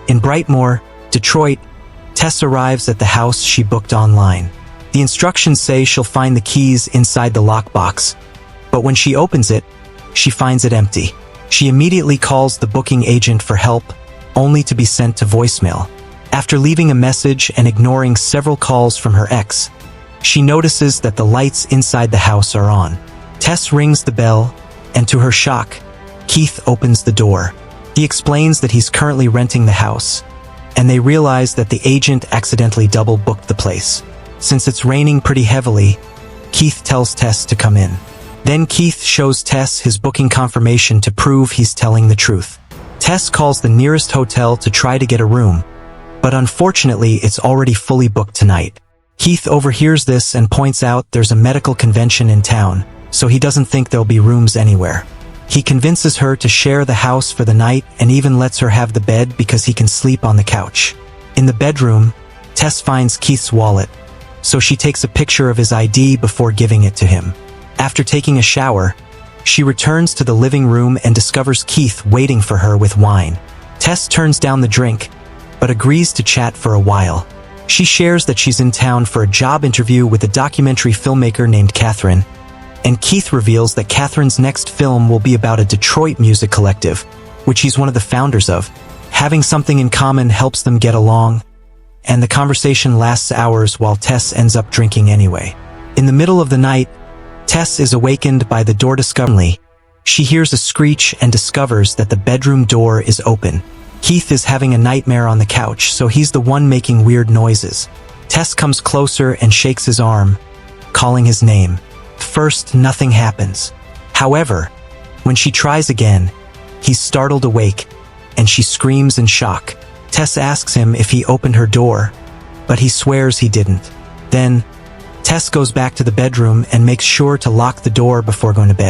In Brightmoor, Detroit, Tess arrives at the house she booked online. The instructions say she'll find the keys inside the lockbox, but when she opens it, she finds it empty. She immediately calls the booking agent for help, only to be sent to voicemail. After leaving a message and ignoring several calls from her ex, she notices that the lights inside the house are on. Tess rings the bell, and to her shock, Keith opens the door. He explains that he's currently renting the house, and they realize that the agent accidentally double-booked the place. Since it's raining pretty heavily, Keith tells Tess to come in. Then Keith shows Tess his booking confirmation to prove he's telling the truth. Tess calls the nearest hotel to try to get a room, but unfortunately it's already fully booked tonight. Keith overhears this and points out there's a medical convention in town, so he doesn't think there'll be rooms anywhere. He convinces her to share the house for the night and even lets her have the bed because he can sleep on the couch. In the bedroom, Tess finds Keith's wallet, so she takes a picture of his ID before giving it to him. After taking a shower, she returns to the living room and discovers Keith waiting for her with wine. Tess turns down the drink, but agrees to chat for a while. She shares that she's in town for a job interview with a documentary filmmaker named Catherine, and Keith reveals that Catherine's next film will be about a Detroit music collective, which he's one of the founders of. Having something in common helps them get along, and the conversation lasts hours while Tess ends up drinking anyway. In the middle of the night, Tess is awakened by the door discovery. She hears a screech and discovers that the bedroom door is open. Keith is having a nightmare on the couch, so he's the one making weird noises. Tess comes closer and shakes his arm, calling his name. First, nothing happens. However, when she tries again, he's startled awake, and she screams in shock. Tess asks him if he opened her door, but he swears he didn't. Then, Tess goes back to the bedroom and makes sure to lock the door before going to bed.